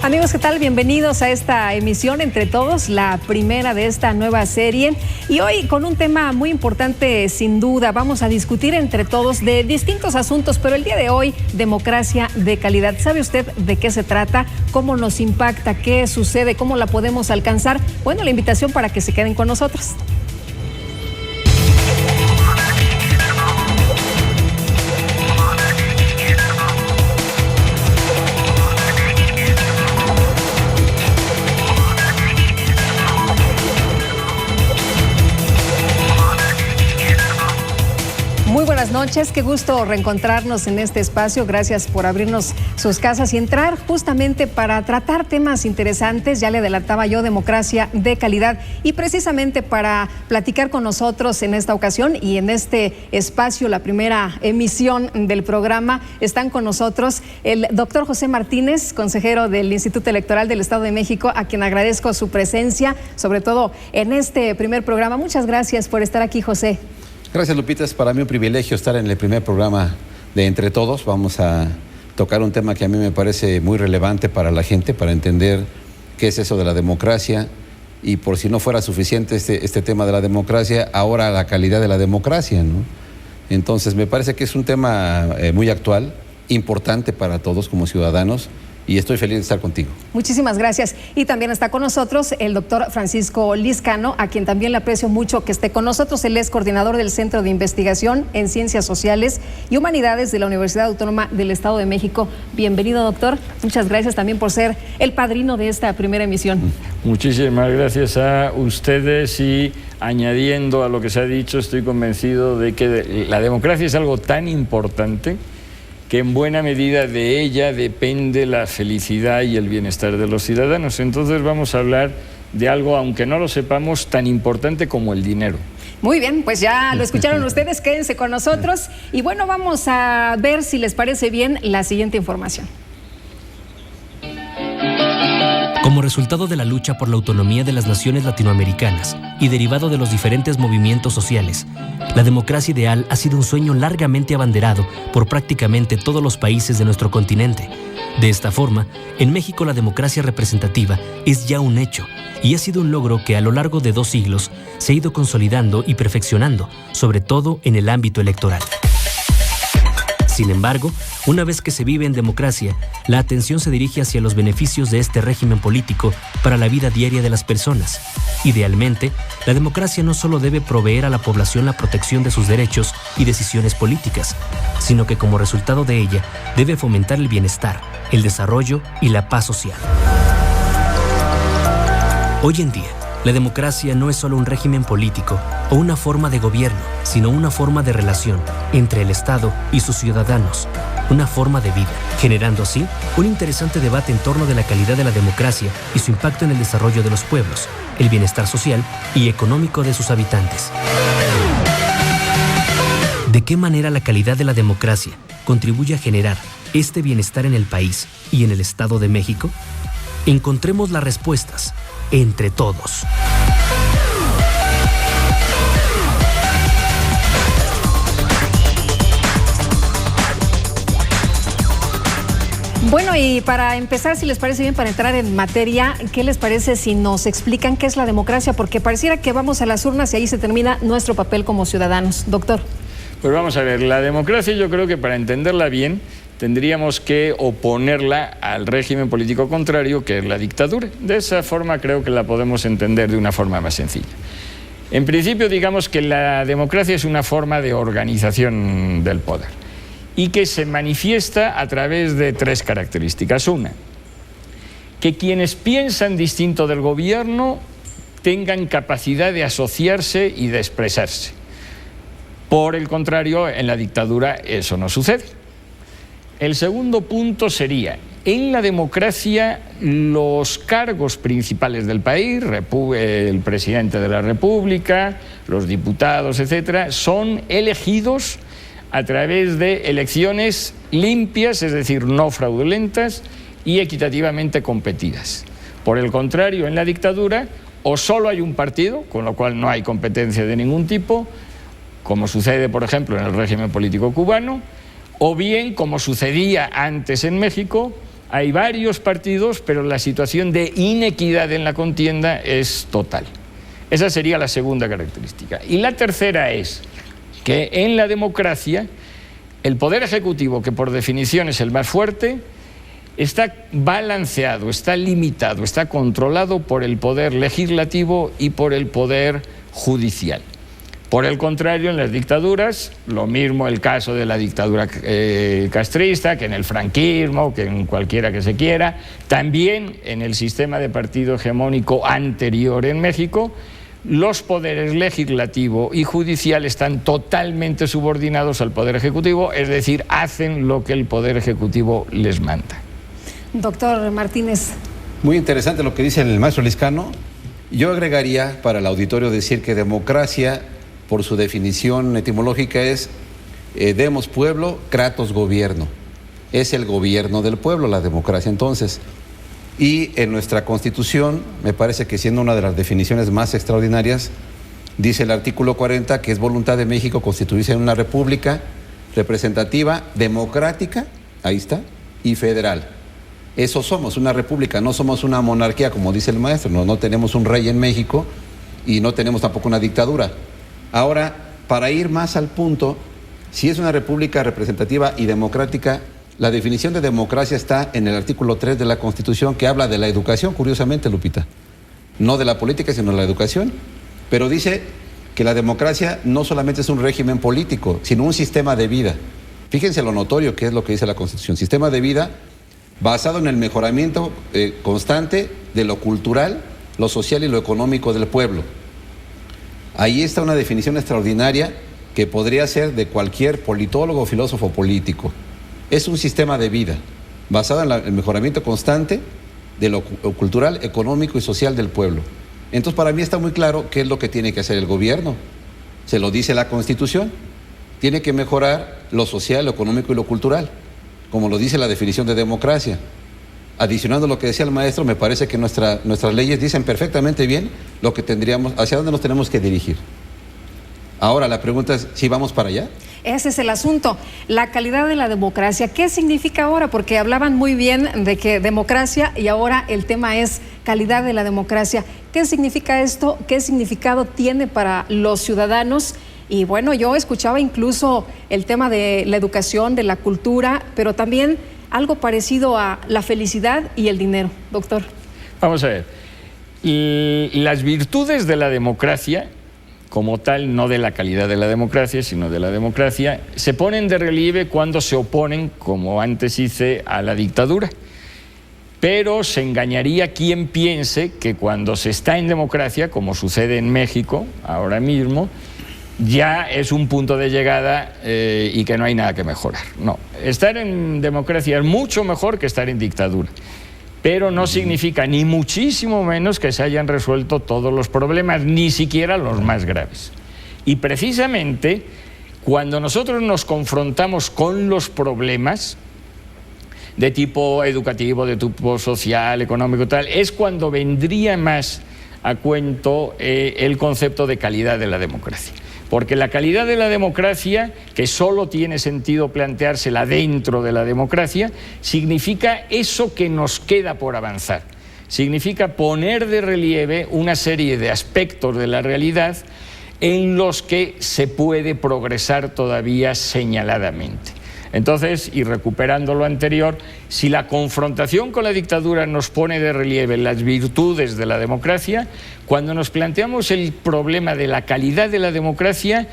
Amigos, ¿qué tal? Bienvenidos a esta emisión Entre Todos, la primera de esta nueva serie. Y hoy con un tema muy importante, sin duda, vamos a discutir entre todos de distintos asuntos, pero el día de hoy, democracia de calidad. ¿Sabe usted de qué se trata? ¿Cómo nos impacta? ¿Qué sucede? ¿Cómo la podemos alcanzar? Bueno, la invitación para que se queden con nosotros. Muy buenas noches, qué gusto reencontrarnos en este espacio. Gracias por abrirnos sus casas y entrar justamente para tratar temas interesantes. Ya le adelantaba yo, democracia de calidad, y precisamente para platicar con nosotros en esta ocasión y en este espacio, la primera emisión del programa, están con nosotros el doctor José Martínez, consejero del Instituto Electoral del Estado de México, a quien agradezco su presencia, sobre todo en este primer programa. Muchas gracias por estar aquí, José. Gracias, Lupita. Es para mí un privilegio estar en el primer programa de Entre Todos. Vamos a tocar un tema que a mí me parece muy relevante para la gente, para entender qué es eso de la democracia. Y por si no fuera suficiente este tema de la democracia, ahora la calidad de la democracia, ¿no? Entonces, me parece que es un tema muy actual, importante para todos como ciudadanos. Y estoy feliz de estar contigo. Muchísimas gracias. Y también está con nosotros el doctor Francisco Lizcano, a quien también le aprecio mucho que esté con nosotros. Él es coordinador del Centro de Investigación en Ciencias Sociales y Humanidades de la Universidad Autónoma del Estado de México. Bienvenido, doctor. Muchas gracias también por ser el padrino de esta primera emisión. Muchísimas gracias a ustedes, y añadiendo a lo que se ha dicho, estoy convencido de que la democracia es algo tan importante que en buena medida de ella depende la felicidad y el bienestar de los ciudadanos. Entonces vamos a hablar de algo, aunque no lo sepamos, tan importante como el dinero. Muy bien, pues ya lo escucharon ustedes, quédense con nosotros. Y bueno, vamos a ver si les parece bien la siguiente información. Como resultado de la lucha por la autonomía de las naciones latinoamericanas y derivado de los diferentes movimientos sociales, la democracia ideal ha sido un sueño largamente abanderado por prácticamente todos los países de nuestro continente. De esta forma, en México la democracia representativa es ya un hecho y ha sido un logro que a lo largo de 2 siglos se ha ido consolidando y perfeccionando, sobre todo en el ámbito electoral. Sin embargo, una vez que se vive en democracia, la atención se dirige hacia los beneficios de este régimen político para la vida diaria de las personas. Idealmente, la democracia no solo debe proveer a la población la protección de sus derechos y decisiones políticas, sino que como resultado de ella debe fomentar el bienestar, el desarrollo y la paz social. Hoy en día, la democracia no es solo un régimen político o una forma de gobierno, sino una forma de relación entre el Estado y sus ciudadanos, una forma de vida, generando así un interesante debate en torno de la calidad de la democracia y su impacto en el desarrollo de los pueblos, el bienestar social y económico de sus habitantes. ¿De qué manera la calidad de la democracia contribuye a generar este bienestar en el país y en el Estado de México? Encontremos las respuestas entre todos. Bueno, y para empezar, si les parece bien, para entrar en materia, ¿qué les parece si nos explican qué es la democracia? Porque pareciera que vamos a las urnas y ahí se termina nuestro papel como ciudadanos. Doctor. Pues vamos a ver, la democracia, yo creo que para entenderla bien tendríamos que oponerla al régimen político contrario, que es la dictadura. De esa forma creo que la podemos entender de una forma más sencilla. En principio, digamos que la democracia es una forma de organización del poder y que se manifiesta a través de 3 características. Una, que quienes piensan distinto del gobierno tengan capacidad de asociarse y de expresarse. Por el contrario, en la dictadura eso no sucede. El segundo punto sería, en la democracia los cargos principales del país, el presidente de la República, los diputados, etcétera, son elegidos a través de elecciones limpias, es decir, no fraudulentas y equitativamente competidas. Por el contrario, en la dictadura o solo hay un partido, con lo cual no hay competencia de ningún tipo, como sucede, por ejemplo, en el régimen político cubano, o bien, como sucedía antes en México, hay varios partidos, pero la situación de inequidad en la contienda es total. Esa sería la segunda característica. Y la tercera es que en la democracia el poder ejecutivo, que por definición es el más fuerte, está balanceado, está limitado, está controlado por el poder legislativo y por el poder judicial. Por el contrario, en las dictaduras, lo mismo el caso de la dictadura castrista, que en el franquismo, que en cualquiera que se quiera, también en el sistema de partido hegemónico anterior en México, los poderes legislativo y judicial están totalmente subordinados al poder ejecutivo, es decir, hacen lo que el poder ejecutivo les manda. Doctor Martínez. Muy interesante lo que dice el maestro Lizcano. Yo agregaría para el auditorio decir que democracia, por su definición etimológica, es demos pueblo, kratos gobierno. Es el gobierno del pueblo, la democracia entonces. Y en nuestra Constitución, me parece que siendo una de las definiciones más extraordinarias, dice el artículo 40 que es voluntad de México constituirse en una república representativa, democrática, ahí está, y federal. Eso somos, una república, no somos una monarquía como dice el maestro, no tenemos un rey en México y no tenemos tampoco una dictadura. Ahora, para ir más al punto, si es una república representativa y democrática, la definición de democracia está en el artículo 3 de la Constitución, que habla de la educación, curiosamente, Lupita. No de la política, sino de la educación. Pero dice que la democracia no solamente es un régimen político, sino un sistema de vida. Fíjense lo notorio que es lo que dice la Constitución. Sistema de vida basado en el mejoramiento constante de lo cultural, lo social y lo económico del pueblo. Ahí está una definición extraordinaria que podría ser de cualquier politólogo o filósofo político. Es un sistema de vida basado en el mejoramiento constante de lo cultural, económico y social del pueblo. Entonces, para mí está muy claro qué es lo que tiene que hacer el gobierno. Se lo dice la Constitución. Tiene que mejorar lo social, lo económico y lo cultural, como lo dice la definición de democracia. Adicionando lo que decía el maestro, me parece que nuestras leyes dicen perfectamente bien lo que tendríamos, hacia dónde nos tenemos que dirigir. Ahora la pregunta es, ¿si vamos para allá? Ese es el asunto, la calidad de la democracia. ¿Qué significa ahora? Porque hablaban muy bien de que democracia y ahora el tema es calidad de la democracia. ¿Qué significa esto? ¿Qué significado tiene para los ciudadanos? Y bueno, yo escuchaba incluso el tema de la educación, de la cultura, pero también algo parecido a la felicidad y el dinero, doctor. Vamos a ver, las virtudes de la democracia, como tal, no de la calidad de la democracia, sino de la democracia, se ponen de relieve cuando se oponen, como antes hice, a la dictadura. Pero se engañaría quien piense que cuando se está en democracia, como sucede en México ahora mismo, ya es un punto de llegada y que no hay nada que mejorar. No, estar en democracia es mucho mejor que estar en dictadura, pero no significa ni muchísimo menos que se hayan resuelto todos los problemas, ni siquiera los más graves. Y precisamente cuando nosotros nos confrontamos con los problemas de tipo educativo, de tipo social, económico, tal, es cuando vendría más a cuento el concepto de calidad de la democracia. Porque la calidad de la democracia, que solo tiene sentido planteársela dentro de la democracia, significa eso que nos queda por avanzar. Significa poner de relieve una serie de aspectos de la realidad en los que se puede progresar todavía señaladamente. Entonces, y recuperando lo anterior, si la confrontación con la dictadura nos pone de relieve las virtudes de la democracia, cuando nos planteamos el problema de la calidad de la democracia,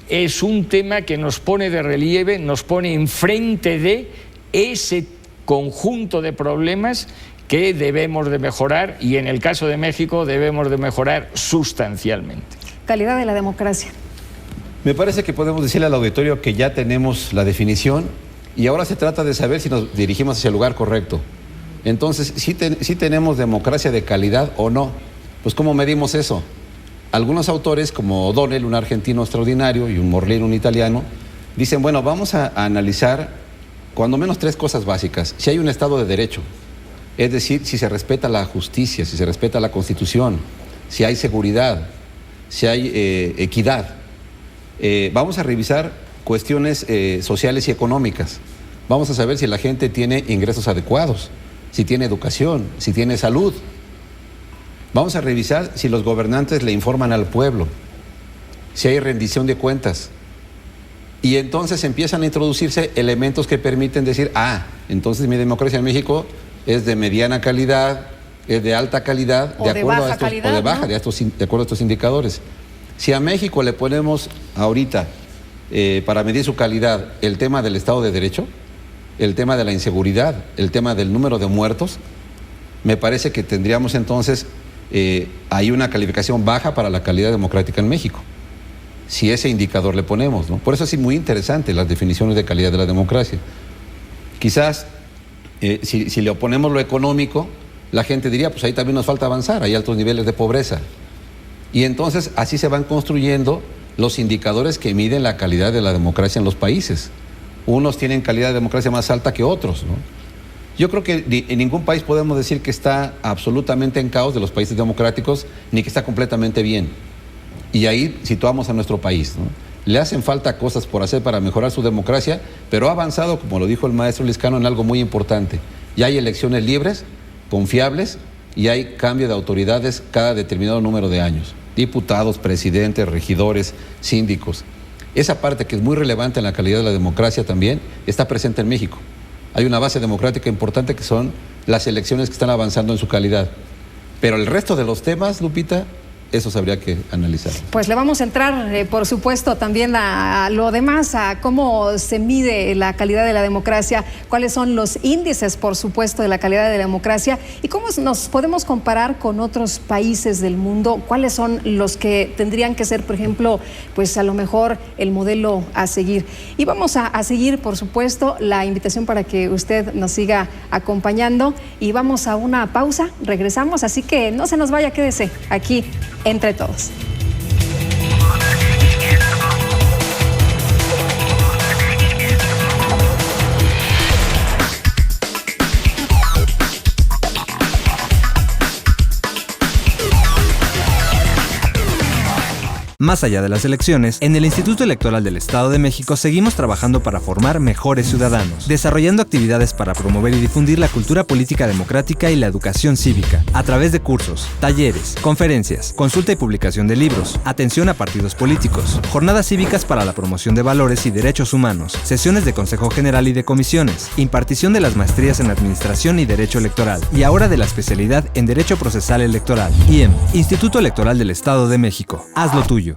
es un tema que nos pone de relieve, nos pone enfrente de ese conjunto de problemas que debemos de mejorar y en el caso de México debemos de mejorar sustancialmente. Calidad de la democracia. Me parece que podemos decirle al auditorio que ya tenemos la definición y ahora se trata de saber si nos dirigimos hacia el lugar correcto. Entonces, ¿sí tenemos democracia de calidad o no? Pues ¿cómo medimos eso? Algunos autores, como O'Donnell, un argentino extraordinario, y un Morlin, un italiano, dicen, bueno, vamos a analizar cuando menos 3 cosas básicas. Si hay un Estado de Derecho, es decir, si se respeta la justicia, si se respeta la Constitución, si hay seguridad, si hay equidad. Vamos a revisar cuestiones sociales y económicas. Vamos a saber si la gente tiene ingresos adecuados. si tiene educación, si tiene salud. Vamos a revisar si los gobernantes le informan al pueblo, si hay rendición de cuentas. Y entonces empiezan a introducirse elementos que permiten decir, entonces mi democracia en México es de mediana calidad, es de alta calidad, de acuerdo a estos, calidad, o de baja, ¿no? de acuerdo a estos indicadores. Si a México le ponemos ahorita, para medir su calidad, el tema del Estado de Derecho, el tema de la inseguridad, el tema del número de muertos, me parece que tendríamos entonces hay una calificación baja para la calidad democrática en México, si ese indicador le ponemos, ¿no? Por eso es muy interesante las definiciones de calidad de la democracia. Quizás, si le oponemos lo económico, la gente diría, pues ahí también nos falta avanzar, hay altos niveles de pobreza. Y entonces así se van construyendo los indicadores que miden la calidad de la democracia en los países. Unos tienen calidad de democracia más alta que otros, ¿no? Yo creo que en ningún país podemos decir que está absolutamente en caos de los países democráticos, ni que está completamente bien. Y ahí situamos a nuestro país, ¿no? Le hacen falta cosas por hacer para mejorar su democracia, pero ha avanzado, como lo dijo el maestro Lizcano, en algo muy importante. Ya hay elecciones libres, confiables, y hay cambio de autoridades cada determinado número de años. Diputados, presidentes, regidores, síndicos. Esa parte que es muy relevante en la calidad de la democracia también está presente en México. Hay una base democrática importante que son las elecciones que están avanzando en su calidad. Pero el resto de los temas, Lupita, esos habría que analizar. Pues le vamos a entrar, por supuesto, también a lo demás, a cómo se mide la calidad de la democracia, cuáles son los índices, por supuesto, de la calidad de la democracia y cómo nos podemos comparar con otros países del mundo, cuáles son los que tendrían que ser, por ejemplo, pues a lo mejor el modelo a seguir. Y vamos a seguir, por supuesto, la invitación para que usted nos siga acompañando y vamos a una pausa, regresamos, así que no se nos vaya, quédese aquí entre todos. Más allá de las elecciones, en el Instituto Electoral del Estado de México seguimos trabajando para formar mejores ciudadanos, desarrollando actividades para promover y difundir la cultura política democrática y la educación cívica, a través de cursos, talleres, conferencias, consulta y publicación de libros, atención a partidos políticos, jornadas cívicas para la promoción de valores y derechos humanos, sesiones de Consejo General y de comisiones, impartición de las maestrías en Administración y Derecho Electoral, y ahora de la especialidad en Derecho Procesal Electoral. IEM, Instituto Electoral del Estado de México. Haz lo tuyo.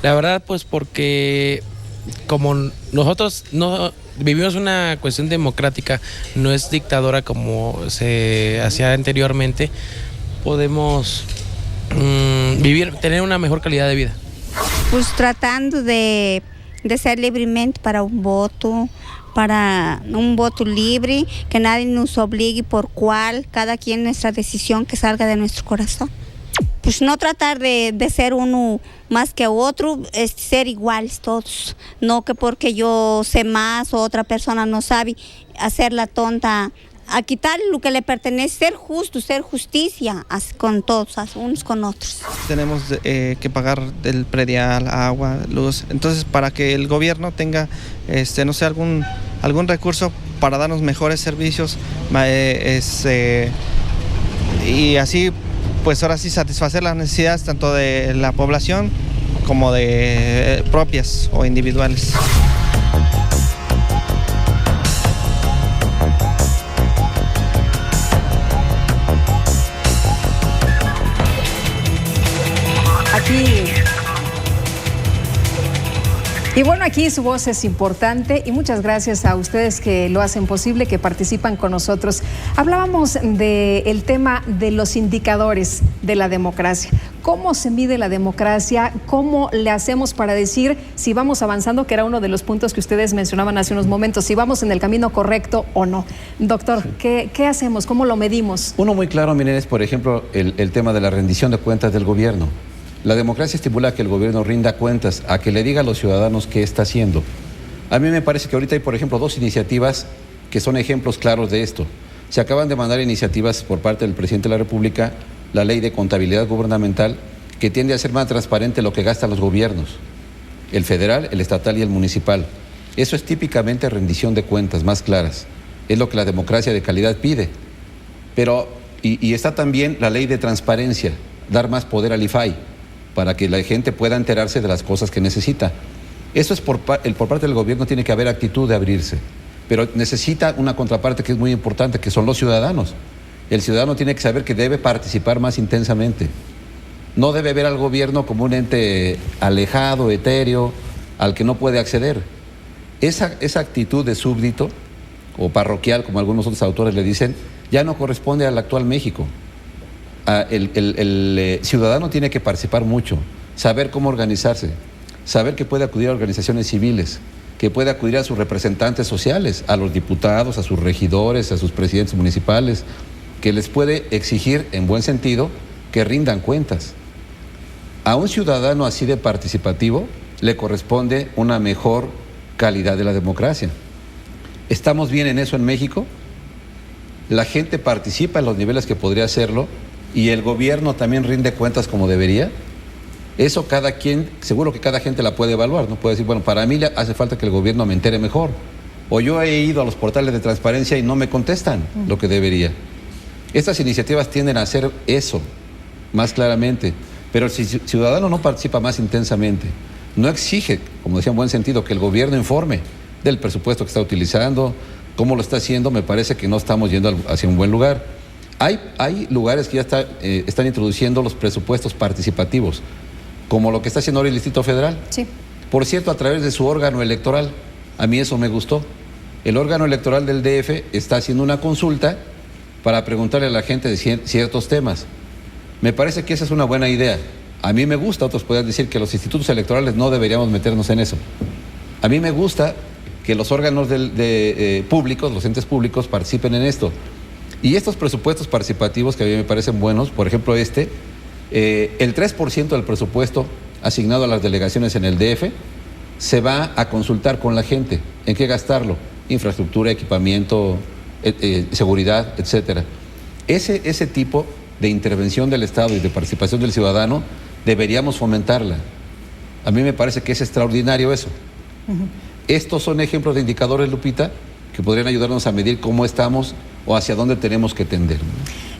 La verdad, pues porque como nosotros no vivimos una cuestión democrática, no es dictadora como se hacía anteriormente, podemos tener una mejor calidad de vida. Pues tratando de ser libremente para un voto libre, que nadie nos obligue por cuál, cada quien nuestra decisión que salga de nuestro corazón. Pues no tratar de ser uno más que otro, es ser iguales todos, no que porque yo sé más o otra persona no sabe, hacer la tonta, a quitar lo que le pertenece, ser justo, ser justicia con todos, unos con otros. Tenemos que pagar el predial, agua, luz, entonces para que el gobierno tenga, no sé, algún recurso para darnos mejores servicios, y así, pues ahora sí satisfacer las necesidades tanto de la población como de propias o individuales. Y bueno, aquí su voz es importante y muchas gracias a ustedes que lo hacen posible, que participan con nosotros. Hablábamos del tema de los indicadores de la democracia. ¿Cómo se mide la democracia? ¿Cómo le hacemos para decir si vamos avanzando? Que era uno de los puntos que ustedes mencionaban hace unos momentos, si vamos en el camino correcto o no. Doctor, ¿qué hacemos? ¿Cómo lo medimos? Uno muy claro, miren, es por ejemplo el tema de la rendición de cuentas del gobierno. La democracia estimula que el gobierno rinda cuentas, a que le diga a los ciudadanos qué está haciendo. A mí me parece que ahorita hay, por ejemplo, dos iniciativas que son ejemplos claros de esto. Se acaban de mandar iniciativas por parte del presidente de la República, la ley de contabilidad gubernamental, que tiende a hacer más transparente lo que gastan los gobiernos, el federal, el estatal y el municipal. Eso es típicamente rendición de cuentas más claras. Es lo que la democracia de calidad pide. Pero, y está también la ley de transparencia, dar más poder al IFAI, para que la gente pueda enterarse de las cosas que necesita. Eso es por parte del gobierno, tiene que haber actitud de abrirse. Pero necesita una contraparte que es muy importante, que son los ciudadanos. El ciudadano tiene que saber que debe participar más intensamente. No debe ver al gobierno como un ente alejado, etéreo, al que no puede acceder. Esa actitud de súbdito o parroquial, como algunos otros autores le dicen, ya no corresponde al actual México. El ciudadano tiene que participar mucho, saber cómo organizarse, saber que puede acudir a organizaciones civiles, que puede acudir a sus representantes sociales, a los diputados, a sus regidores, a sus presidentes municipales, que les puede exigir, en buen sentido, que rindan cuentas. A un ciudadano así de participativo le corresponde una mejor calidad de la democracia. ¿Estamos bien en eso en México? La gente participa en los niveles que podría hacerlo y el gobierno también rinde cuentas como debería. Eso cada quien, seguro que cada gente la puede evaluar, ¿no? Puede decir, bueno, para mí le hace falta que el gobierno me entere mejor. O yo he ido a los portales de transparencia y no me contestan lo que debería. Estas iniciativas tienden a hacer eso más claramente. Pero si el ciudadano no participa más intensamente, no exige, como decía en buen sentido, que el gobierno informe del presupuesto que está utilizando, cómo lo está haciendo, me parece que no estamos yendo hacia un buen lugar. Hay lugares que ya están introduciendo los presupuestos participativos, como lo que está haciendo ahora el Distrito Federal. Sí. Por cierto, a través de su órgano electoral. A mí eso me gustó. El órgano electoral del DF está haciendo una consulta para preguntarle a la gente de ciertos temas. Me parece que esa es una buena idea. A mí me gusta, otros pueden decir que los institutos electorales no deberíamos meternos en eso. A mí me gusta que los órganos públicos, los entes públicos, participen en esto. Y estos presupuestos participativos que a mí me parecen buenos, por ejemplo el 3% del presupuesto asignado a las delegaciones en el DF se va a consultar con la gente en qué gastarlo, infraestructura, equipamiento, seguridad, etcétera. Ese tipo de intervención del Estado y de participación del ciudadano deberíamos fomentarla. A mí me parece que es extraordinario eso. Estos son ejemplos de indicadores, Lupita, que podrían ayudarnos a medir cómo estamos o hacia dónde tenemos que tender.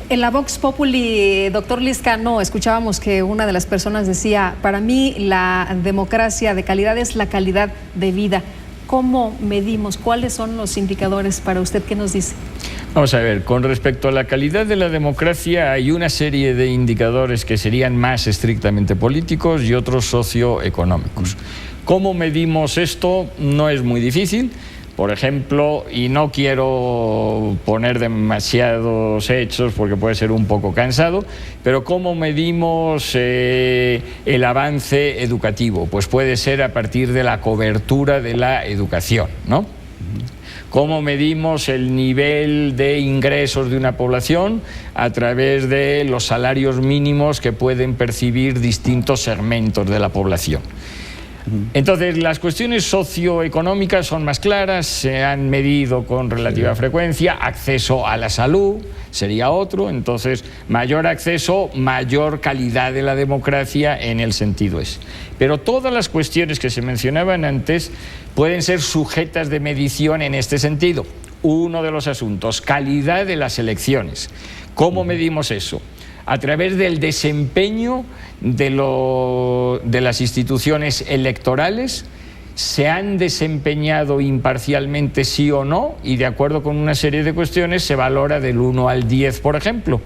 En la Vox Populi, doctor Lizcano, escuchábamos que una de las personas decía, para mí la democracia de calidad es la calidad de vida. ¿Cómo medimos? ¿Cuáles son los indicadores para usted? ¿Qué nos dice? Vamos a ver, con respecto a la calidad de la democracia hay una serie de indicadores que serían más estrictamente políticos y otros socioeconómicos. ¿Cómo medimos esto? No es muy difícil. Por ejemplo, y no quiero poner demasiados hechos porque puede ser un poco cansado, pero ¿cómo medimos el avance educativo? Pues puede ser a partir de la cobertura de la educación, ¿no? ¿Cómo medimos el nivel de ingresos de una población? A través de los salarios mínimos que pueden percibir distintos segmentos de la población. Entonces, las cuestiones socioeconómicas son más claras, se han medido con relativa frecuencia. Acceso a la salud sería otro. Entonces, mayor acceso, mayor calidad de la democracia en el sentido ese. Pero todas las cuestiones que se mencionaban antes pueden ser sujetas de medición en este sentido. Uno de los asuntos, calidad de las elecciones. ¿Cómo medimos eso? A través del desempeño de las instituciones electorales. ¿Se han desempeñado imparcialmente, sí o no? Y de acuerdo con una serie de cuestiones se valora del 1 al 10, por ejemplo.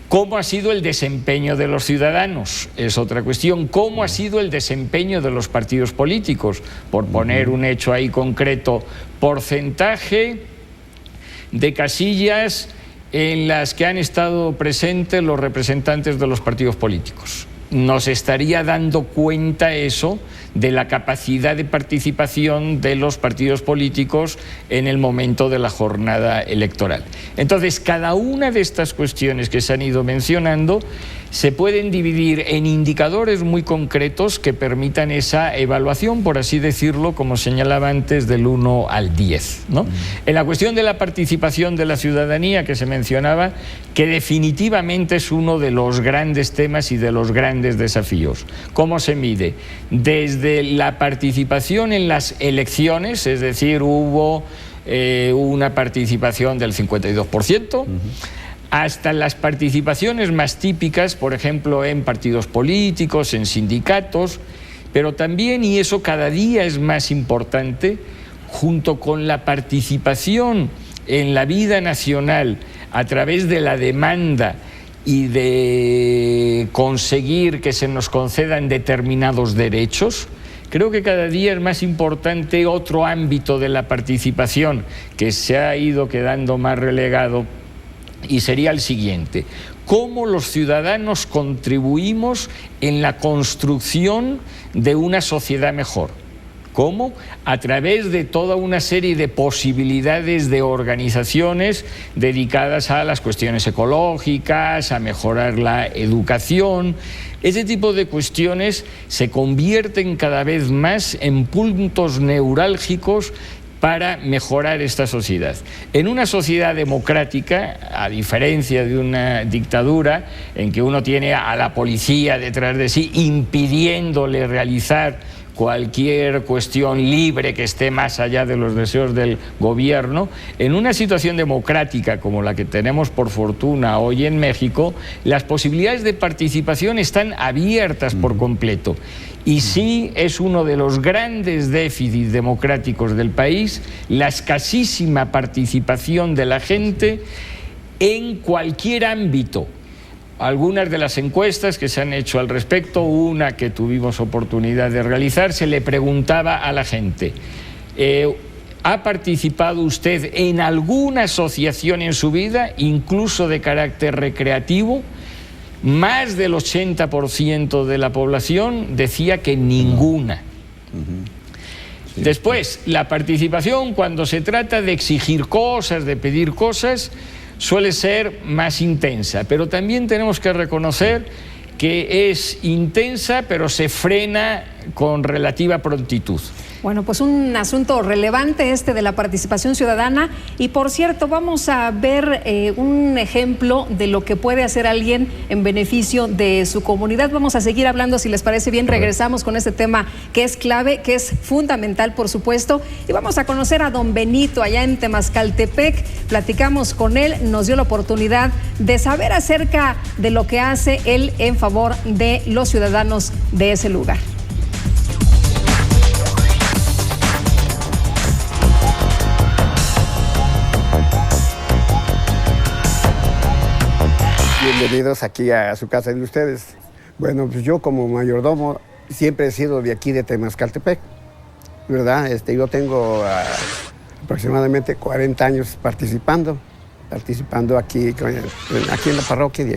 ¿Cómo ha sido el desempeño de los ciudadanos? Es otra cuestión. ¿Cómo ha sido el desempeño de los partidos políticos? Por poner un hecho ahí concreto, porcentaje de casillas en las que han estado presentes los representantes de los partidos políticos. Nos estaría dando cuenta eso de la capacidad de participación de los partidos políticos en el momento de la jornada electoral. Entonces, cada una de estas cuestiones que se han ido mencionando se pueden dividir en indicadores muy concretos que permitan esa evaluación, por así decirlo, como señalaba antes, del 1 al 10, ¿no? En la cuestión de la participación de la ciudadanía que se mencionaba, que definitivamente es uno de los grandes temas y de los grandes desafíos. ¿Cómo se mide? Desde la participación en las elecciones, es decir, hubo una participación del 52%, hasta las participaciones más típicas, por ejemplo, en partidos políticos, en sindicatos, pero también, y eso cada día es más importante, junto con la participación en la vida nacional a través de la demanda y de conseguir que se nos concedan determinados derechos, creo que cada día es más importante otro ámbito de la participación que se ha ido quedando más relegado, y sería el siguiente: cómo los ciudadanos contribuimos en la construcción de una sociedad mejor. ¿Cómo? A través de toda una serie de posibilidades de organizaciones dedicadas a las cuestiones ecológicas, a mejorar la educación. Ese tipo de cuestiones se convierten cada vez más en puntos neurálgicos para mejorar esta sociedad. En una sociedad democrática, a diferencia de una dictadura en que uno tiene a la policía detrás de sí impidiéndole realizar cualquier cuestión libre que esté más allá de los deseos del gobierno, en una situación democrática como la que tenemos por fortuna hoy en México, las posibilidades de participación están abiertas por completo. Y sí es uno de los grandes déficits democráticos del país, la escasísima participación de la gente en cualquier ámbito. Algunas de las encuestas que se han hecho al respecto, una que tuvimos oportunidad de realizar, se le preguntaba a la gente: ¿ha participado usted en alguna asociación en su vida, incluso de carácter recreativo? Más del 80% de la población decía que ninguna. Después, la participación cuando se trata de exigir cosas, de pedir cosas, suele ser más intensa, pero también tenemos que reconocer que es intensa, pero se frena con relativa prontitud. Bueno, pues un asunto relevante este de la participación ciudadana. Y por cierto, vamos a ver un ejemplo de lo que puede hacer alguien en beneficio de su comunidad. Vamos a seguir hablando, si les parece bien. Regresamos con este tema que es clave, que es fundamental, por supuesto. Y vamos a conocer a don Benito allá en Temascaltepec. Platicamos con él, nos dio la oportunidad de saber acerca de lo que hace él en favor de los ciudadanos de ese lugar. Bienvenidos aquí a su casa de ustedes. Bueno, pues yo como mayordomo siempre he sido de aquí de Temascaltepec, ¿verdad? Yo tengo aproximadamente 40 años participando aquí en la parroquia de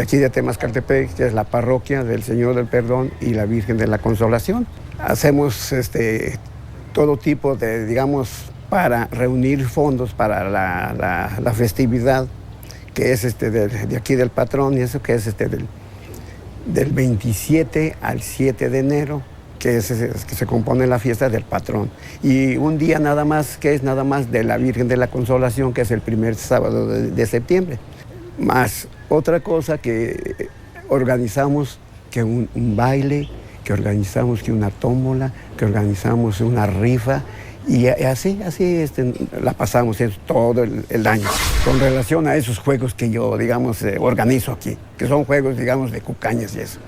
aquí de Temascaltepec, que es la parroquia del Señor del Perdón y la Virgen de la Consolación. Hacemos todo tipo de, digamos, para reunir fondos para la festividad, que es de aquí del patrón, y eso que es del 27 al 7 de enero, que se compone la fiesta del patrón. Y un día nada más, que es nada más de la Virgen de la Consolación, que es el primer sábado de septiembre. Más otra cosa que organizamos, que un baile, que organizamos que una tómbola, que organizamos una rifa. Y así la pasamos todo el año. Con relación a esos juegos que yo, digamos, organizo aquí, que son juegos, digamos, de cucañas y eso.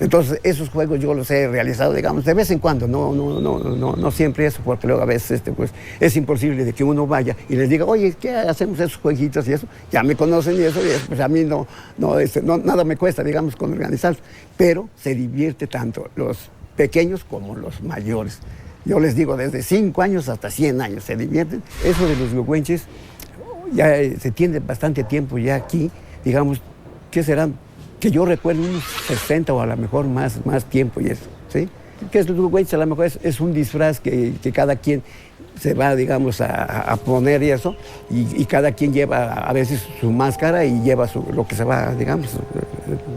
Entonces, esos juegos yo los he realizado, digamos, de vez en cuando, no siempre eso, porque luego a veces pues, es imposible de que uno vaya y les diga, oye, ¿qué hacemos esos jueguitos y eso? Ya me conocen y eso pues a mí nada me cuesta, digamos, con organizar. Pero se divierte tanto los pequeños como los mayores. Yo les digo, desde 5 años hasta 100 años se divierten. Eso de los huehuenches ya se tiene bastante tiempo ya aquí, digamos, ¿qué serán? Que yo recuerdo unos 60 o a lo mejor más tiempo y eso, ¿sí? ¿Qué es los huehuenches? A lo mejor es un disfraz que cada quien se va, digamos, a poner y eso, y cada quien lleva a veces su máscara y lleva lo que se va, digamos,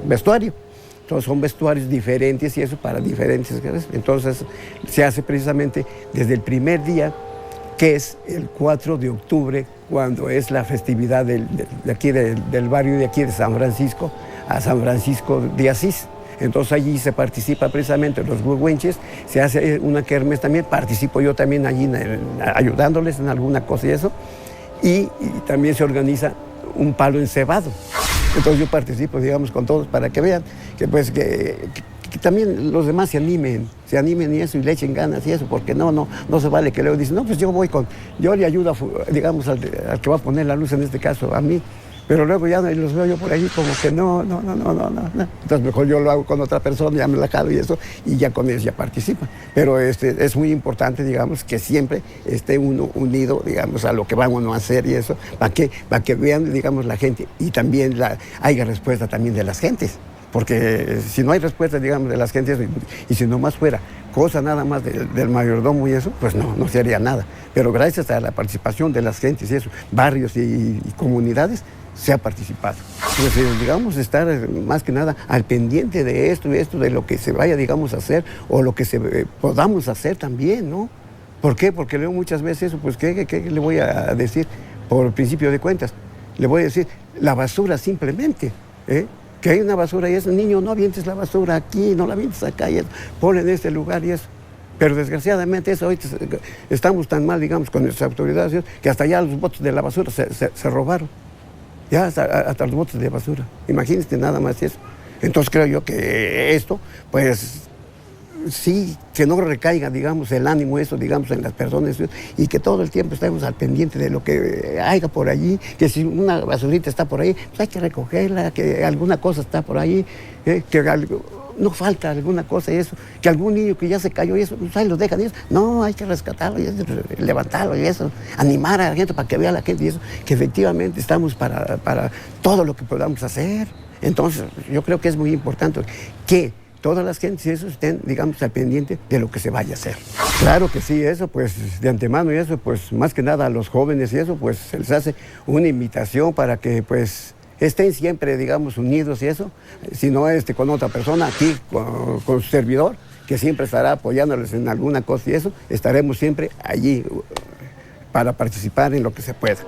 vestuario. Entonces son vestuarios diferentes y eso para diferentes. Entonces se hace precisamente desde el primer día, que es el 4 de octubre, cuando es la festividad de aquí, del barrio de aquí de San Francisco, a San Francisco de Asís. Entonces allí se participa precisamente los huehuenches, se hace una kermés también, participo yo también allí ayudándoles en alguna cosa y eso, y también se organiza un palo encebado. Entonces yo participo, digamos, con todos para que vean que pues que también los demás se animen y eso, y le echen ganas y eso, porque no se vale que luego dicen, no, pues yo le ayudo, digamos, al que va a poner la luz, en este caso, a mí. Pero luego ya los veo yo por ahí como que no. Entonces mejor yo lo hago con otra persona, ya me la jalo y eso, y ya con ellos ya participan. Pero es muy importante, digamos, que siempre esté uno unido, digamos, a lo que va uno a hacer y eso, para que vean, digamos, la gente. Y también haya respuesta también de las gentes. Porque si no hay respuesta, digamos, de las gentes, y si nomás fuera cosa nada más del mayordomo y eso, pues no se haría nada. Pero gracias a la participación de las gentes y eso, barrios y comunidades, se ha participado. Pues, digamos, estar más que nada al pendiente de esto, de lo que se vaya, digamos, a hacer, o lo que podamos hacer también, ¿no? ¿Por qué? Porque luego muchas veces eso, pues, ¿qué le voy a decir? Por principio de cuentas, le voy a decir, la basura simplemente, que hay una basura y eso, niño, no avientes la basura aquí, no la avientes acá, y eso, ponla en este lugar y eso. Pero desgraciadamente eso, ahorita estamos tan mal, digamos, con nuestras autoridades, que hasta ya los botes de la basura se robaron. Ya hasta los botes de basura. Imagínate nada más eso. Entonces creo yo que esto, pues, sí, que no recaiga, digamos, el ánimo eso, digamos, en las personas, y que todo el tiempo estemos al pendiente de lo que haya por allí, que si una basurita está por ahí, pues hay que recogerla, que alguna cosa está por ahí, no falta alguna cosa y eso, que algún niño que ya se cayó y eso, pues ahí lo dejan y eso, no, hay que rescatarlo y eso, levantarlo y eso, animar a la gente para que vea a la gente y eso, que efectivamente estamos para todo lo que podamos hacer. Entonces yo creo que es muy importante que todas las gentes y eso estén, digamos, al pendiente de lo que se vaya a hacer. Claro que sí, eso pues de antemano y eso, pues más que nada a los jóvenes y eso, pues se les hace una invitación para que pues estén siempre, digamos, unidos y eso, si no con otra persona, aquí con su servidor, que siempre estará apoyándoles en alguna cosa y eso, estaremos siempre allí para participar en lo que se pueda.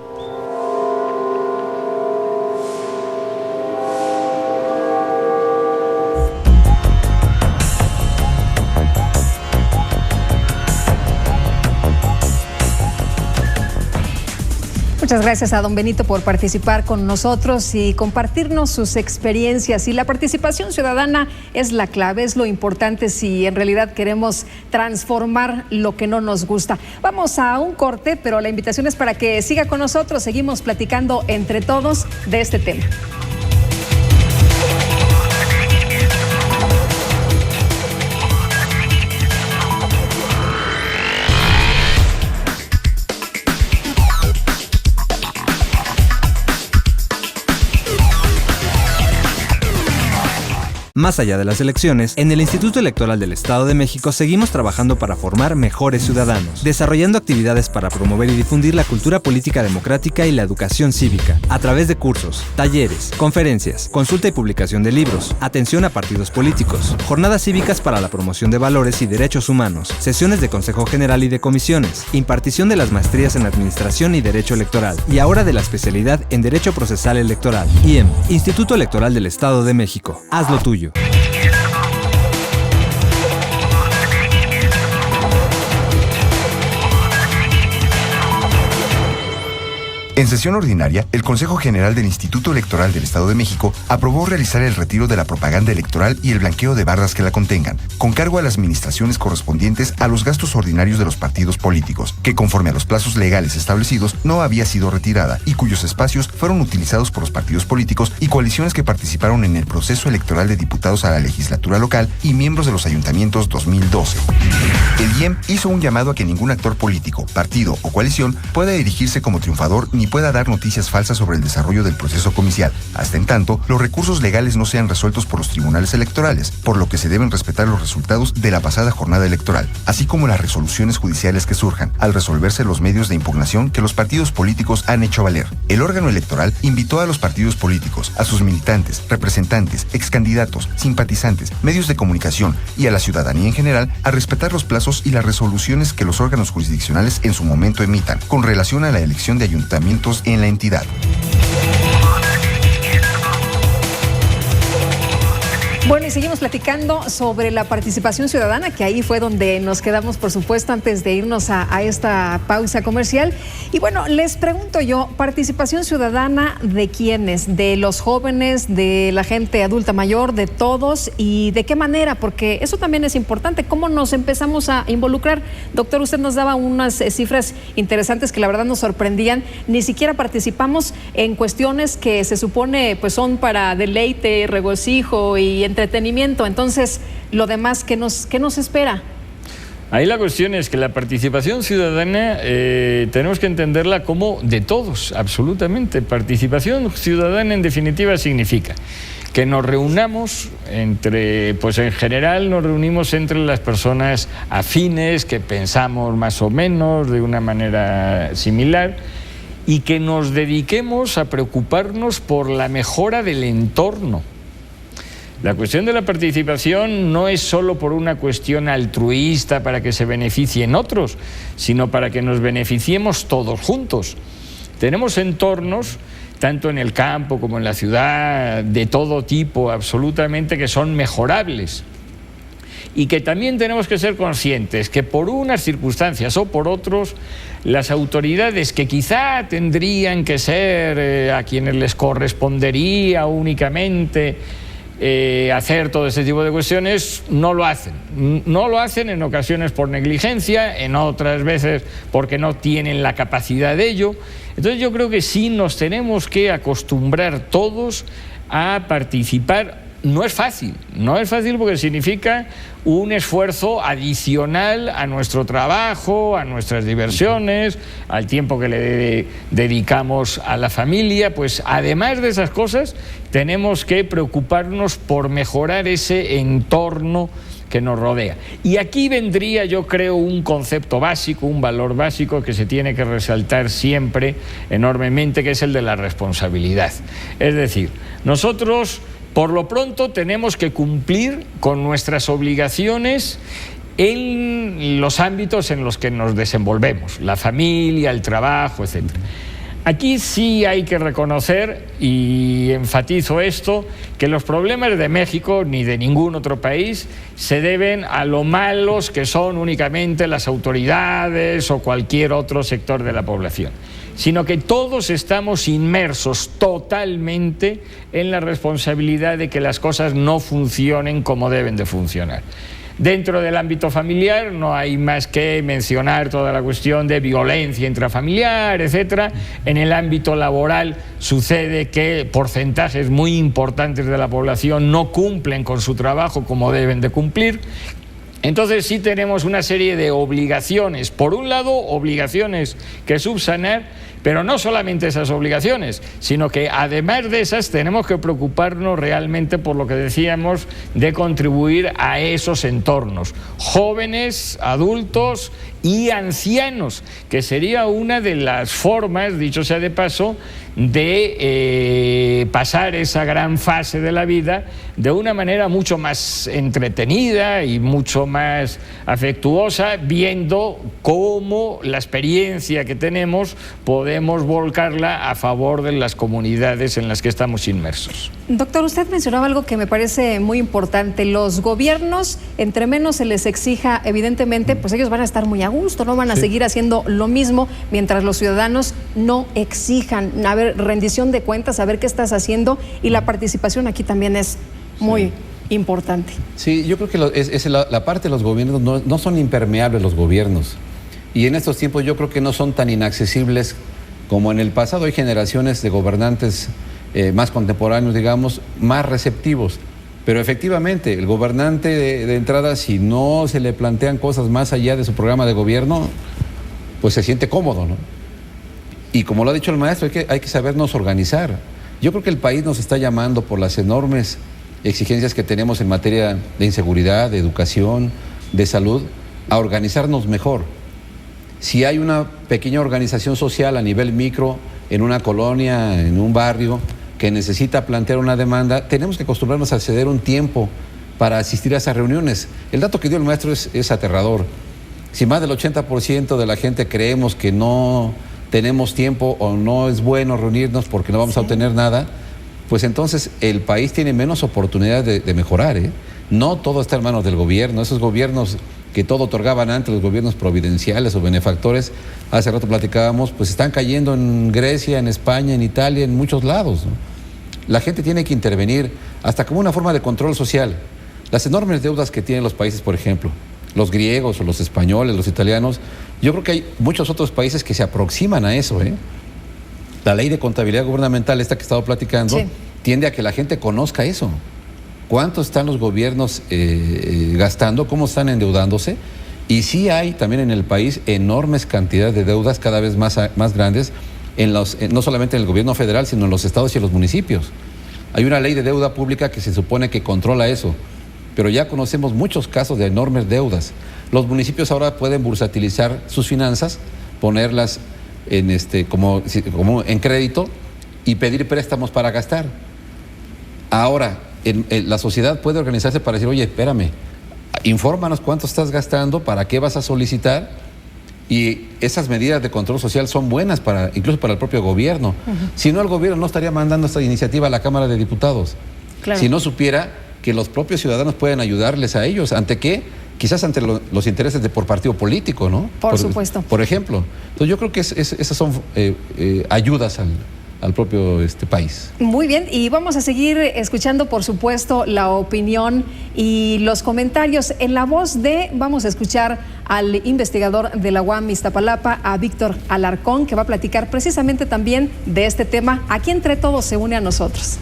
Muchas gracias a don Benito por participar con nosotros y compartirnos sus experiencias. Y la participación ciudadana es la clave, es lo importante si en realidad queremos transformar lo que no nos gusta. Vamos a un corte, pero la invitación es para que siga con nosotros. Seguimos platicando entre todos de este tema. Más allá de las elecciones, en el Instituto Electoral del Estado de México seguimos trabajando para formar mejores ciudadanos, desarrollando actividades para promover y difundir la cultura política democrática y la educación cívica, a través de cursos, talleres, conferencias, consulta y publicación de libros, atención a partidos políticos, jornadas cívicas para la promoción de valores y derechos humanos, sesiones de Consejo General y de comisiones, impartición de las maestrías en Administración y Derecho Electoral, y ahora de la especialidad en Derecho Procesal Electoral. IEM, Instituto Electoral del Estado de México. Haz lo tuyo. En sesión ordinaria, el Consejo General del Instituto Electoral del Estado de México aprobó realizar el retiro de la propaganda electoral y el blanqueo de barras que la contengan, con cargo a las administraciones correspondientes a los gastos ordinarios de los partidos políticos, que conforme a los plazos legales establecidos no había sido retirada y cuyos espacios fueron utilizados por los partidos políticos y coaliciones que participaron en el proceso electoral de diputados a la legislatura local y miembros de los ayuntamientos 2012. El IEM hizo un llamado a que ningún actor político, partido o coalición pueda erigirse como triunfador ni ni pueda dar noticias falsas sobre el desarrollo del proceso comicial, hasta en tanto los recursos legales no sean resueltos por los tribunales electorales, por lo que se deben respetar los resultados de la pasada jornada electoral, así como las resoluciones judiciales que surjan, al resolverse los medios de impugnación que los partidos políticos han hecho valer. El órgano electoral invitó a los partidos políticos, a sus militantes, representantes, excandidatos, simpatizantes, medios de comunicación y a la ciudadanía en general a respetar los plazos y las resoluciones que los órganos jurisdiccionales en su momento emitan con relación a la elección de ayuntamientos en la entidad. Bueno, y seguimos platicando sobre la participación ciudadana, que ahí fue donde nos quedamos, por supuesto, antes de irnos a esta pausa comercial. Y bueno, les pregunto yo, ¿participación ciudadana de quiénes? ¿De los jóvenes, de la gente adulta mayor, de todos? ¿Y de qué manera? Porque eso también es importante. ¿Cómo nos empezamos a involucrar? Doctor, usted nos daba unas cifras interesantes que la verdad nos sorprendían. Ni siquiera participamos en cuestiones que se supone pues son para deleite, regocijo y entretenimiento. Entonces, lo demás, ¿qué nos espera? Ahí la cuestión es que la participación ciudadana tenemos que entenderla como de todos, absolutamente. Participación ciudadana, en definitiva, significa que nos reunamos pues en general nos reunimos entre las personas afines, que pensamos más o menos de una manera similar, y que nos dediquemos a preocuparnos por la mejora del entorno. La cuestión de la participación no es solo por una cuestión altruista para que se beneficien otros, sino para que nos beneficiemos todos juntos. Tenemos entornos, tanto en el campo como en la ciudad, de todo tipo, absolutamente, que son mejorables. Y que también tenemos que ser conscientes que por unas circunstancias o por otros, las autoridades que quizá tendrían que ser a quienes les correspondería únicamente hacer todo ese tipo de cuestiones, no lo hacen. No lo hacen en ocasiones por negligencia, en otras veces porque no tienen la capacidad de ello. Entonces yo creo que sí nos tenemos que acostumbrar todos a participar. No es fácil porque significa un esfuerzo adicional a nuestro trabajo, a nuestras diversiones, al tiempo que le dedicamos a la familia. Pues además de esas cosas, tenemos que preocuparnos por mejorar ese entorno que nos rodea. Y aquí vendría, yo creo, un concepto básico, un valor básico que se tiene que resaltar siempre enormemente, que es el de la responsabilidad. Es decir, nosotros por lo pronto tenemos que cumplir con nuestras obligaciones en los ámbitos en los que nos desenvolvemos, la familia, el trabajo, etc. Aquí sí hay que reconocer, y enfatizo esto, que los problemas de México ni de ningún otro país se deben a lo malos que son únicamente las autoridades o cualquier otro sector de la población, sino que todos estamos inmersos totalmente en la responsabilidad de que las cosas no funcionen como deben de funcionar. Dentro del ámbito familiar no hay más que mencionar toda la cuestión de violencia intrafamiliar, etcétera. En el ámbito laboral sucede que porcentajes muy importantes de la población no cumplen con su trabajo como deben de cumplir. Entonces sí tenemos una serie de obligaciones. Por un lado, obligaciones que subsanar, pero no solamente esas obligaciones, sino que además de esas tenemos que preocuparnos realmente por lo que decíamos de contribuir a esos entornos. Jóvenes, adultos y ancianos, que sería una de las formas, dicho sea de paso, de pasar esa gran fase de la vida de una manera mucho más entretenida y mucho más afectuosa, viendo cómo la experiencia que tenemos podemos volcarla a favor de las comunidades en las que estamos inmersos. Doctor, usted mencionaba algo que me parece muy importante. Los gobiernos, entre menos se les exija, evidentemente, pues ellos van a estar muy a gusto, no van a seguir haciendo lo mismo, mientras los ciudadanos no exijan. A ver, rendición de cuentas, a ver qué estás haciendo, y la participación aquí también es muy importante. Sí, yo creo que la parte de los gobiernos, no son impermeables los gobiernos, y en estos tiempos yo creo que no son tan inaccesibles como en el pasado. Hay generaciones de gobernantes más contemporáneos, digamos, más receptivos, pero efectivamente el gobernante de entrada, si no se le plantean cosas más allá de su programa de gobierno, pues se siente cómodo, ¿no? Y como lo ha dicho el maestro, hay que sabernos organizar. Yo creo que el país nos está llamando por las enormes exigencias que tenemos en materia de inseguridad, de educación, de salud, a organizarnos mejor. Si hay una pequeña organización social a nivel micro, en una colonia, en un barrio, que necesita plantear una demanda, tenemos que acostumbrarnos a ceder un tiempo para asistir a esas reuniones. El dato que dio el maestro es aterrador. Si más del 80% de la gente creemos que no tenemos tiempo o no es bueno reunirnos porque no vamos a obtener nada, pues entonces el país tiene menos oportunidades de mejorar, ¿eh? No todo está en manos del gobierno. Esos gobiernos que todo otorgaban antes, los gobiernos providenciales o benefactores, hace rato platicábamos, pues están cayendo en Grecia, en España, en Italia, en muchos lados, ¿no? La gente tiene que intervenir hasta como una forma de control social. Las enormes deudas que tienen los países, por ejemplo, los griegos o los españoles, los italianos, yo creo que hay muchos otros países que se aproximan a eso, ¿eh? La ley de contabilidad gubernamental, esta que he estado platicando, sí, tiende a que la gente conozca eso. ¿Cuánto están los gobiernos gastando? ¿Cómo están endeudándose? Y sí hay también en el país enormes cantidades de deudas cada vez más grandes, no solamente en el gobierno federal, sino en los estados y en los municipios. Hay una ley de deuda pública que se supone que controla eso, pero ya conocemos muchos casos de enormes deudas. Los municipios ahora pueden bursatilizar sus finanzas, ponerlas como en crédito y pedir préstamos para gastar. Ahora, la sociedad puede organizarse para decir, oye, espérame, infórmanos cuánto estás gastando, para qué vas a solicitar, y esas medidas de control social son buenas incluso para el propio gobierno. Uh-huh. Si no, el gobierno no estaría mandando esta iniciativa a la Cámara de Diputados. Claro. Si no supiera que los propios ciudadanos pueden ayudarles a ellos, ¿ante qué? Quizás ante los intereses por partido político, ¿no? Por supuesto. Por ejemplo. Entonces yo creo que esas son ayudas al propio país. Muy bien, y vamos a seguir escuchando, por supuesto, la opinión y los comentarios. En la voz vamos a escuchar al investigador de la UAM Iztapalapa, a Víctor Alarcón, que va a platicar precisamente también de este tema. Aquí Entre Todos se une a nosotros.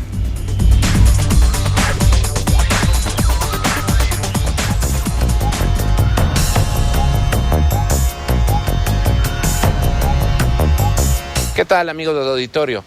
¿Qué tal, amigos del auditorio?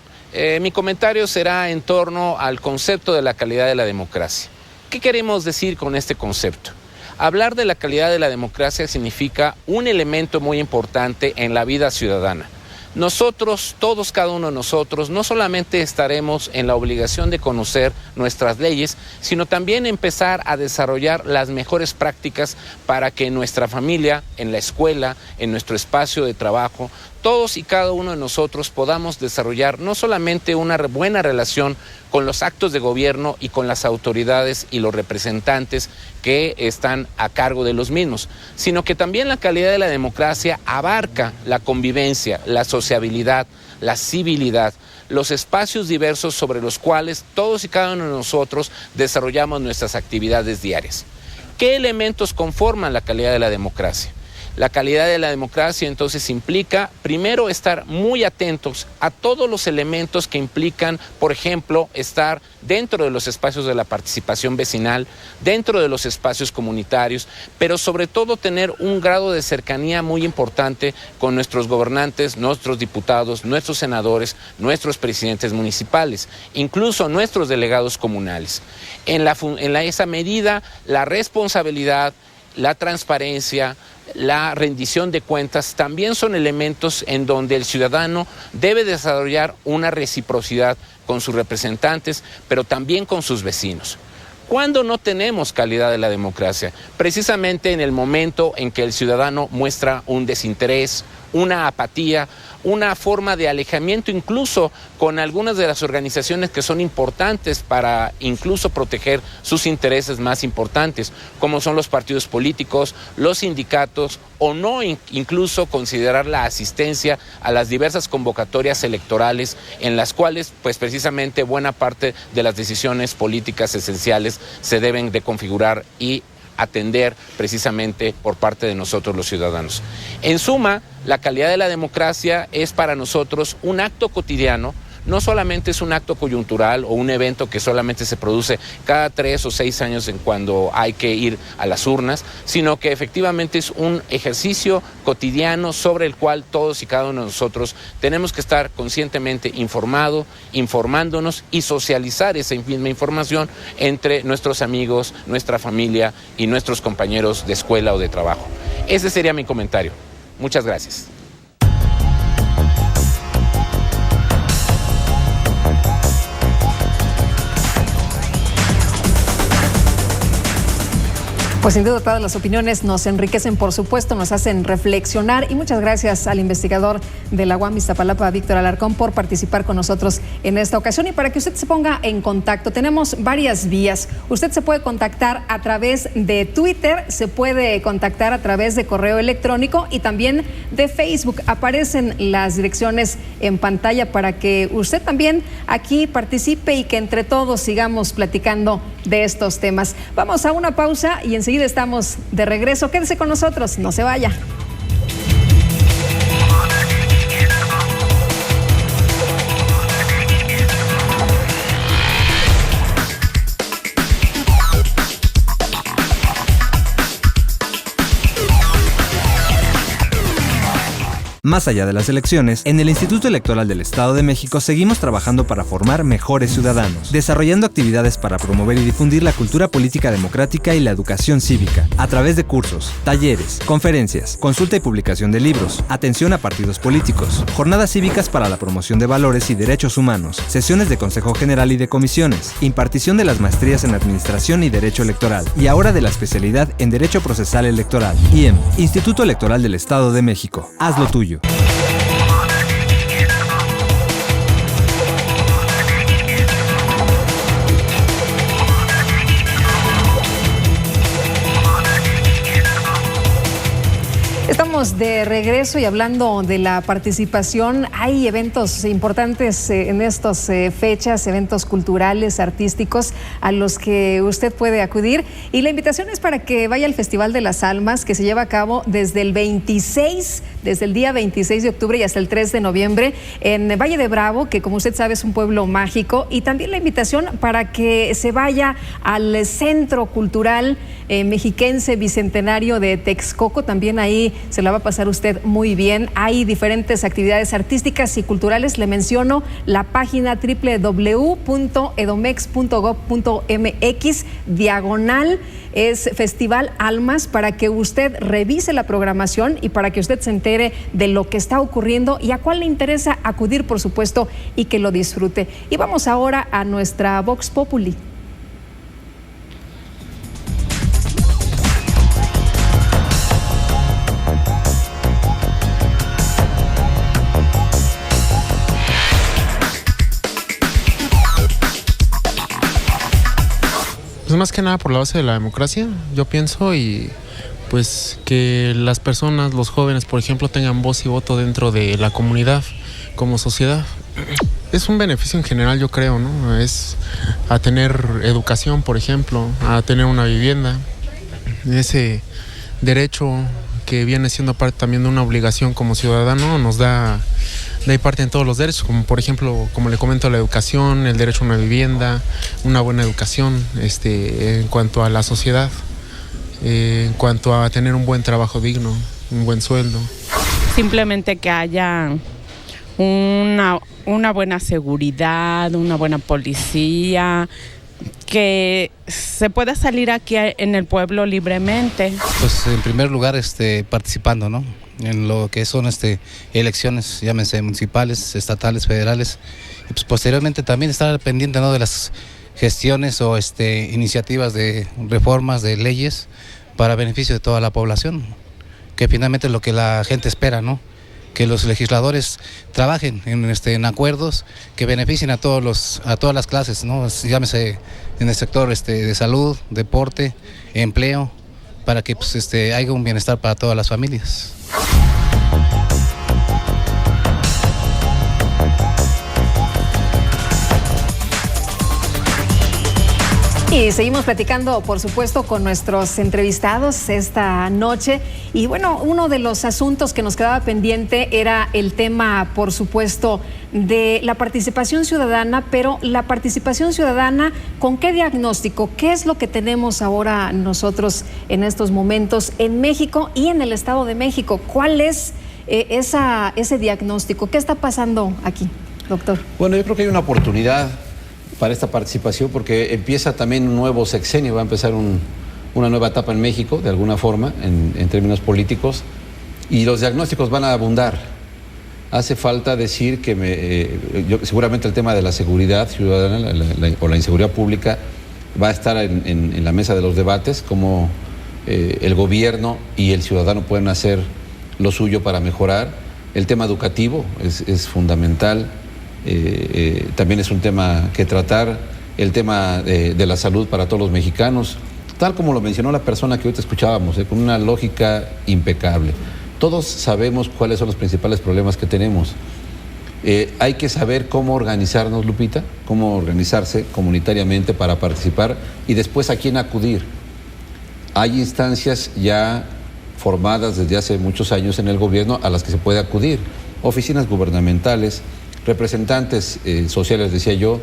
Mi comentario será en torno al concepto de la calidad de la democracia. ¿Qué queremos decir con este concepto? Hablar de la calidad de la democracia significa un elemento muy importante en la vida ciudadana. Nosotros, todos, cada uno de nosotros, no solamente estaremos en la obligación de conocer nuestras leyes, sino también empezar a desarrollar las mejores prácticas para que en nuestra familia, en la escuela, en nuestro espacio de trabajo, todos y cada uno de nosotros podamos desarrollar no solamente una buena relación con los actos de gobierno y con las autoridades y los representantes que están a cargo de los mismos, sino que también la calidad de la democracia abarca la convivencia, la sociabilidad, la civilidad, los espacios diversos sobre los cuales todos y cada uno de nosotros desarrollamos nuestras actividades diarias. ¿Qué elementos conforman la calidad de la democracia? La calidad de la democracia entonces implica, primero, estar muy atentos a todos los elementos que implican, por ejemplo, estar dentro de los espacios de la participación vecinal, dentro de los espacios comunitarios, pero sobre todo tener un grado de cercanía muy importante con nuestros gobernantes, nuestros diputados, nuestros senadores, nuestros presidentes municipales, incluso nuestros delegados comunales. En esa medida, la responsabilidad, la transparencia, la rendición de cuentas también son elementos en donde el ciudadano debe desarrollar una reciprocidad con sus representantes, pero también con sus vecinos. ¿Cuándo no tenemos calidad de la democracia? Precisamente en el momento en que el ciudadano muestra un desinterés, una apatía, una forma de alejamiento incluso con algunas de las organizaciones que son importantes para incluso proteger sus intereses más importantes, como son los partidos políticos, los sindicatos, o no incluso considerar la asistencia a las diversas convocatorias electorales en las cuales pues precisamente buena parte de las decisiones políticas esenciales se deben de configurar y atender precisamente por parte de nosotros los ciudadanos. En suma, la calidad de la democracia es para nosotros un acto cotidiano, no solamente es un acto coyuntural o un evento que solamente se produce cada 3 o 6 años en cuando hay que ir a las urnas, sino que efectivamente es un ejercicio cotidiano sobre el cual todos y cada uno de nosotros tenemos que estar conscientemente informándonos y socializar esa misma información entre nuestros amigos, nuestra familia y nuestros compañeros de escuela o de trabajo. Ese sería mi comentario. Muchas gracias. Pues sin duda todas las opiniones nos enriquecen, por supuesto, nos hacen reflexionar y muchas gracias al investigador de la UAM Iztapalapa, Víctor Alarcón, por participar con nosotros en esta ocasión. Y para que usted se ponga en contacto, tenemos varias vías. Usted se puede contactar a través de Twitter, se puede contactar a través de correo electrónico y también de Facebook. Aparecen las direcciones en pantalla para que usted también aquí participe y que entre todos sigamos platicando de estos temas. Vamos a una pausa y enseguida estamos de regreso. Quédese con nosotros, no se vaya. Más allá de las elecciones, en el Instituto Electoral del Estado de México seguimos trabajando para formar mejores ciudadanos, desarrollando actividades para promover y difundir la cultura política democrática y la educación cívica, a través de cursos, talleres, conferencias, consulta y publicación de libros, atención a partidos políticos, jornadas cívicas para la promoción de valores y derechos humanos, sesiones de Consejo General y de comisiones, impartición de las maestrías en Administración y Derecho Electoral, y ahora de la especialidad en Derecho Procesal Electoral. IEM, Instituto Electoral del Estado de México. Haz lo tuyo. Estamos de regreso y hablando de la participación, hay eventos importantes en estas fechas, eventos culturales, artísticos a los que usted puede acudir y la invitación es para que vaya al Festival de las Almas que se lleva a cabo desde el día 26 de octubre y hasta el 3 de noviembre en Valle de Bravo, que como usted sabe es un pueblo mágico, y también la invitación para que se vaya al Centro Cultural Mexiquense Bicentenario de Texcoco, también ahí se la va a pasar usted muy bien. Hay diferentes actividades artísticas y culturales. Le menciono la página www.edomex.gov.mx / es Festival Almas para que usted revise la programación y para que usted se entere de lo que está ocurriendo y a cuál le interesa acudir, por supuesto, y que lo disfrute. Y vamos ahora a nuestra Vox Populi. Pues más que nada por la base de la democracia, yo pienso, y pues que las personas, los jóvenes, por ejemplo, tengan voz y voto dentro de la comunidad como sociedad. Es un beneficio en general, yo creo, ¿no? Es a tener educación, por ejemplo, a tener una vivienda, ese derecho que viene siendo parte también de una obligación como ciudadano, nos da de ahí parten todos los derechos, como por ejemplo, como le comento, la educación, el derecho a una vivienda, una buena educación en cuanto a la sociedad, en cuanto a tener un buen trabajo digno, un buen sueldo. Simplemente que haya una buena seguridad, una buena policía, que se pueda salir aquí en el pueblo libremente. Pues en primer lugar participando, ¿no?, en lo que son elecciones, llámense municipales, estatales, federales, y pues posteriormente también estar pendiente, ¿no?, de las gestiones o iniciativas de reformas de leyes para beneficio de toda la población, que finalmente es lo que la gente espera, ¿no?, que los legisladores trabajen en acuerdos que beneficien a todas las clases, ¿no?, llámese en el sector de salud, deporte, empleo, para que pues, haya un bienestar para todas las familias. Y seguimos platicando, por supuesto, con nuestros entrevistados esta noche. Y bueno, uno de los asuntos que nos quedaba pendiente era el tema, por supuesto, de la participación ciudadana, pero la participación ciudadana, ¿con qué diagnóstico? ¿Qué es lo que tenemos ahora nosotros en estos momentos en México y en el Estado de México? ¿Cuál es ese diagnóstico? ¿Qué está pasando aquí, doctor? Bueno, yo creo que hay una oportunidad para esta participación porque empieza también un nuevo sexenio, va a empezar una nueva etapa en México, de alguna forma, en términos políticos, y los diagnósticos van a abundar. Hace falta decir que seguramente el tema de la seguridad ciudadana o la inseguridad pública va a estar en la mesa de los debates, como el gobierno y el ciudadano pueden hacer lo suyo para mejorar. El tema educativo es fundamental. También es un tema que tratar, el tema de la salud para todos los mexicanos, tal como lo mencionó la persona que hoy te escuchábamos, con una lógica impecable. Todos sabemos cuáles son los principales problemas que tenemos. Hay que saber cómo organizarnos, Lupita, cómo organizarse comunitariamente para participar y después a quién acudir. Hay instancias ya formadas desde hace muchos años en el gobierno a las que se puede acudir, oficinas gubernamentales, representantes sociales, decía yo,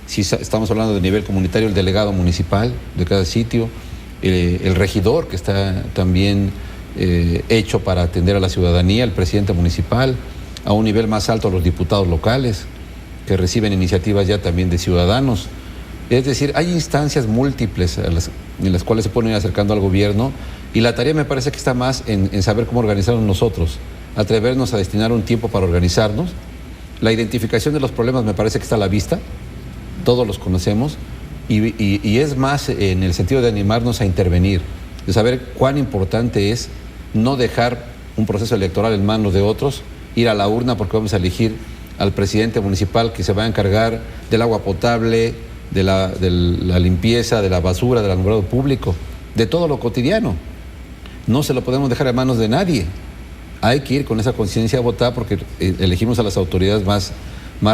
si estamos hablando de nivel comunitario, el delegado municipal de cada sitio, el regidor que está también hecho para atender a la ciudadanía, el presidente municipal, a un nivel más alto los diputados locales que reciben iniciativas ya también de ciudadanos. Es decir, hay instancias múltiples en las cuales se pueden ir acercando al gobierno y la tarea me parece que está más en saber cómo organizarnos nosotros, atrevernos a destinar un tiempo para organizarnos. La identificación de los problemas me parece que está a la vista, todos los conocemos, y es más en el sentido de animarnos a intervenir, de saber cuán importante es no dejar un proceso electoral en manos de otros, ir a la urna porque vamos a elegir al presidente municipal que se va a encargar del agua potable, de la limpieza, de la basura, del alumbrado público, de todo lo cotidiano. No se lo podemos dejar en manos de nadie. Hay que ir con esa conciencia a votar porque elegimos a las autoridades más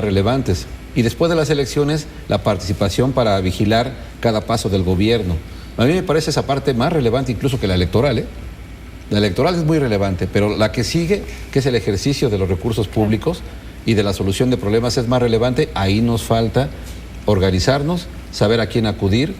relevantes. Y después de las elecciones, la participación para vigilar cada paso del gobierno. A mí me parece esa parte más relevante incluso que la electoral, ¿eh? La electoral es muy relevante, pero la que sigue, que es el ejercicio de los recursos públicos y de la solución de problemas, es más relevante. Ahí nos falta organizarnos, saber a quién acudir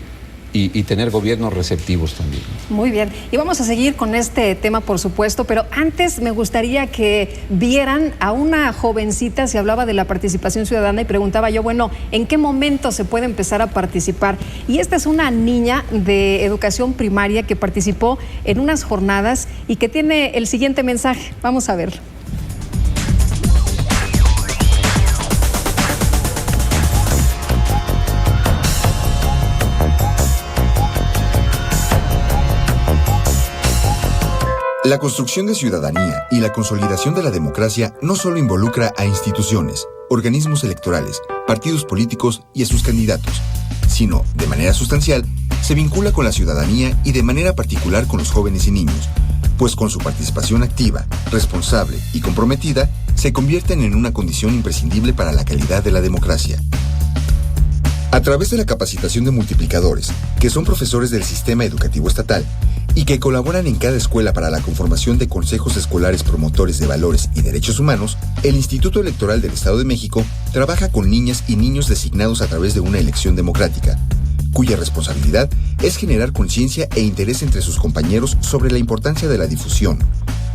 y tener gobiernos receptivos también. Muy bien, y vamos a seguir con este tema, por supuesto, pero antes me gustaría que vieran a una jovencita. Se hablaba de la participación ciudadana y preguntaba yo, bueno, ¿en qué momento se puede empezar a participar? Y esta es una niña de educación primaria que participó en unas jornadas y que tiene el siguiente mensaje. Vamos a verlo. La construcción de ciudadanía y la consolidación de la democracia no solo involucra a instituciones, organismos electorales, partidos políticos y a sus candidatos, sino, de manera sustancial, se vincula con la ciudadanía y de manera particular con los jóvenes y niños, pues con su participación activa, responsable y comprometida, se convierten en una condición imprescindible para la calidad de la democracia. A través de la capacitación de multiplicadores, que son profesores del sistema educativo estatal, y que colaboran en cada escuela para la conformación de consejos escolares promotores de valores y derechos humanos, el Instituto Electoral del Estado de México trabaja con niñas y niños designados a través de una elección democrática, cuya responsabilidad es generar conciencia e interés entre sus compañeros sobre la importancia de la difusión,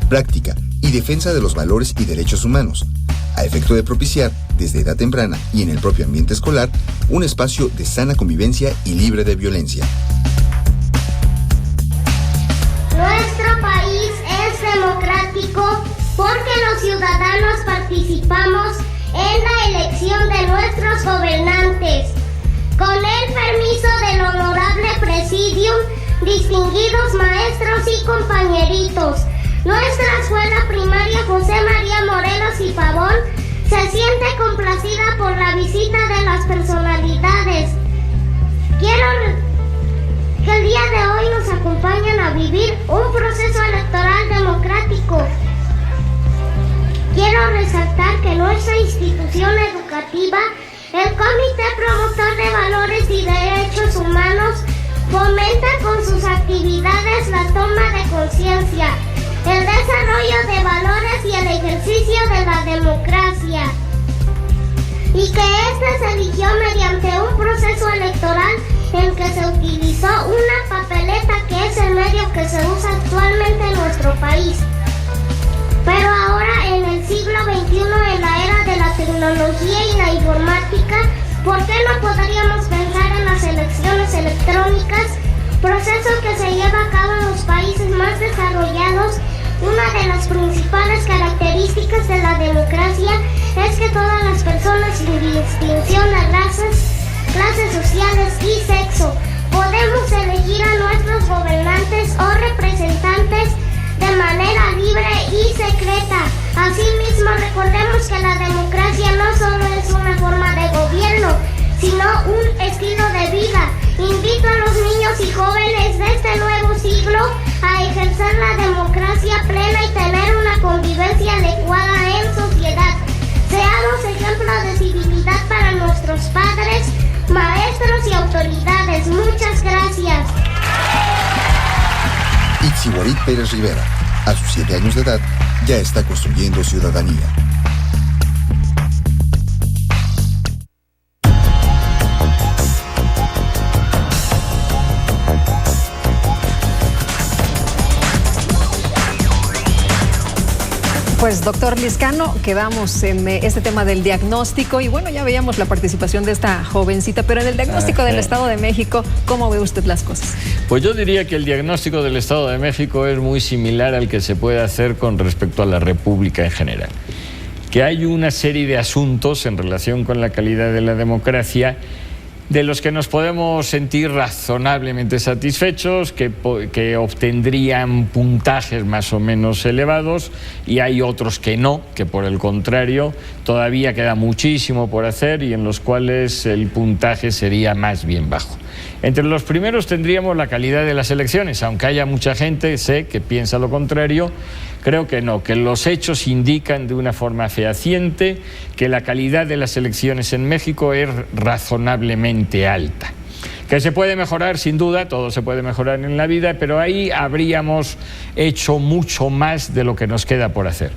práctica y defensa de los valores y derechos humanos, a efecto de propiciar, desde edad temprana y en el propio ambiente escolar, un espacio de sana convivencia y libre de violencia. Nuestro país es democrático porque los ciudadanos participamos en la elección de nuestros gobernantes. Con el permiso del honorable presidium, distinguidos maestros y compañeritos, nuestra escuela primaria José María Morelos y Pavón se siente complacida por la visita de las personalidades. Quiero que el día de hoy nos acompañen a vivir un proceso electoral democrático. Quiero resaltar que nuestra institución educativa, el Comité Promotor de Valores y Derechos Humanos, actividades la toma de conciencia, el desarrollo de valores y el ejercicio de la democracia, y que ésta se eligió mediante un proceso electoral en que se utilizó una papeleta, que es el medio que se usa actualmente en nuestro país. Pero ahora, en el siglo XXI, en la era de la tecnología y la informática, ¿por qué no podríamos pensar en las elecciones electrónicas, proceso que se lleva a cabo en los países más desarrollados? Una de las principales características de la democracia es que todas las personas, sin distinción de razas, clases sociales y sexo, podemos elegir a nuestros gobernantes o representantes de manera libre y secreta. Asimismo, recordemos que la democracia no solo es una forma de gobierno, sino un estilo de vida. Invito a los niños y jóvenes de este nuevo siglo a ejercer la democracia plena y tener una convivencia adecuada en sociedad. Seamos ejemplo de civilidad para nuestros padres, maestros y autoridades. Muchas gracias. Itziwarit Pérez Rivera, a sus 7 años de edad, ya está construyendo ciudadanía. Pues doctor Lizcano, quedamos en este tema del diagnóstico y bueno, ya veíamos la participación de esta jovencita, pero en el diagnóstico del Estado de México, ¿cómo ve usted las cosas? Pues yo diría que el diagnóstico del Estado de México es muy similar al que se puede hacer con respecto a la República en general. Que hay una serie de asuntos en relación con la calidad de la democracia de los que nos podemos sentir razonablemente satisfechos, que obtendrían puntajes más o menos elevados, y hay otros que no, que por el contrario todavía queda muchísimo por hacer y en los cuales el puntaje sería más bien bajo. Entre los primeros tendríamos la calidad de las elecciones, aunque haya mucha gente, sé, que piensa lo contrario. Creo que no, que los hechos indican de una forma fehaciente que la calidad de las elecciones en México es razonablemente alta. Que se puede mejorar, sin duda, todo se puede mejorar en la vida, pero ahí habríamos hecho mucho más de lo que nos queda por hacer.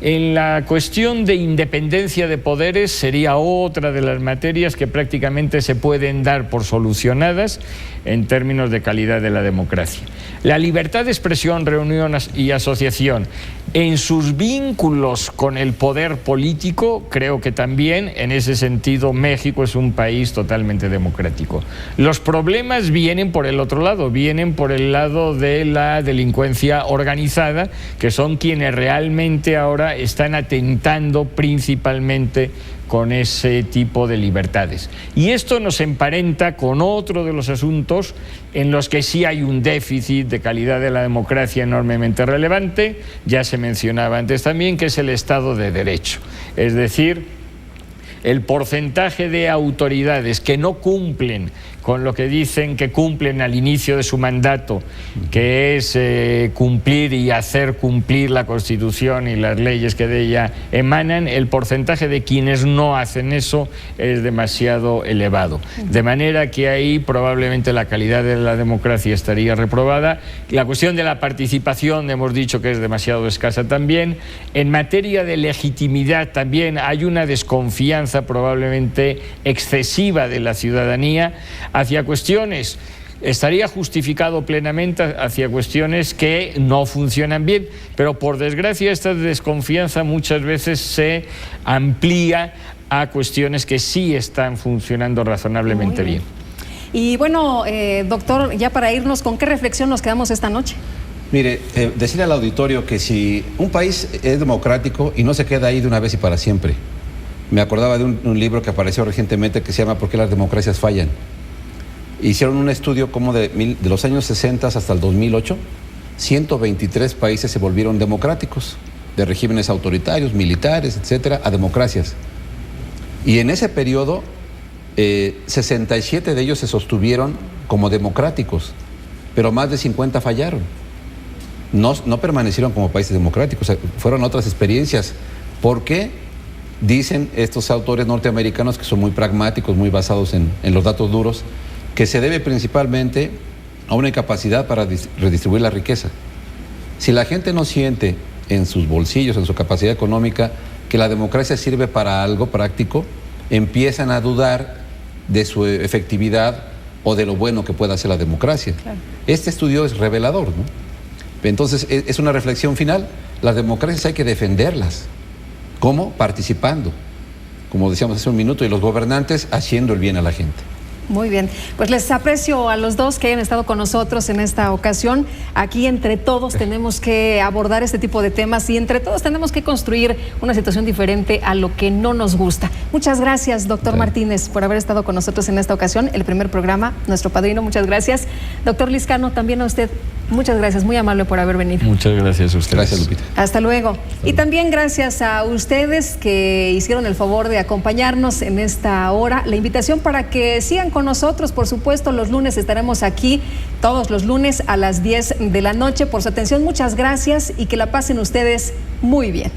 En la cuestión de independencia de poderes sería otra de las materias que prácticamente se pueden dar por solucionadas en términos de calidad de la democracia. La libertad de expresión, reunión y asociación, en sus vínculos con el poder político, creo que también en ese sentido México es un país totalmente democrático. Los problemas vienen por el otro lado, vienen por el lado de la delincuencia organizada, que son quienes realmente ahora están atentando principalmente con ese tipo de libertades. Y esto nos emparenta con otro de los asuntos en los que sí hay un déficit de calidad de la democracia enormemente relevante, ya se mencionaba antes también, que es el Estado de Derecho. Es decir, el porcentaje de autoridades que no cumplen con lo que dicen que cumplen al inicio de su mandato, que es cumplir y hacer cumplir la Constitución y las leyes que de ella emanan, el porcentaje de quienes no hacen eso es demasiado elevado. De manera que ahí probablemente la calidad de la democracia estaría reprobada. La cuestión de la participación hemos dicho que es demasiado escasa también. En materia de legitimidad también hay una desconfianza probablemente excesiva de la ciudadanía hacia cuestiones, estaría justificado plenamente hacia cuestiones que no funcionan bien, pero por desgracia esta desconfianza muchas veces se amplía a cuestiones que sí están funcionando razonablemente bien. Y bueno, doctor, ya para irnos, ¿con qué reflexión nos quedamos esta noche? Mire, decirle al auditorio que si un país es democrático y no se queda ahí de una vez y para siempre. Me acordaba de un libro que apareció recientemente que se llama ¿Por qué las democracias fallan? Hicieron un estudio como de los años 60 hasta el 2008, 123 países se volvieron democráticos, de regímenes autoritarios, militares, etcétera, a democracias. Y en ese periodo, 67 de ellos se sostuvieron como democráticos, pero más de 50 fallaron. No permanecieron como países democráticos, fueron otras experiencias. ¿Por qué? Dicen estos autores norteamericanos, que son muy pragmáticos, muy basados en los datos duros, que se debe principalmente a una incapacidad para redistribuir la riqueza. Si la gente no siente en sus bolsillos, en su capacidad económica, que la democracia sirve para algo práctico, empiezan a dudar de su efectividad o de lo bueno que pueda hacer la democracia. Claro. Este estudio es revelador, ¿no? Entonces, es una reflexión final. Las democracias hay que defenderlas. ¿Cómo? Participando, como decíamos hace un minuto, y los gobernantes haciendo el bien a la gente. Muy bien, pues les aprecio a los dos que hayan estado con nosotros en esta ocasión. Aquí entre todos tenemos que abordar este tipo de temas y entre todos tenemos que construir una situación diferente a lo que no nos gusta. Muchas gracias, doctor Martínez, por haber estado con nosotros en esta ocasión, el primer programa, nuestro padrino, muchas gracias. Doctor Lizcano, también a usted, muchas gracias, muy amable por haber venido. Muchas gracias a ustedes. Gracias, Lupita. Hasta luego. Y también gracias a ustedes que hicieron el favor de acompañarnos en esta hora. La invitación para que sigan con nosotros, por supuesto, los lunes estaremos aquí, todos los lunes a las 10 de la noche. Por su atención, muchas gracias y que la pasen ustedes muy bien.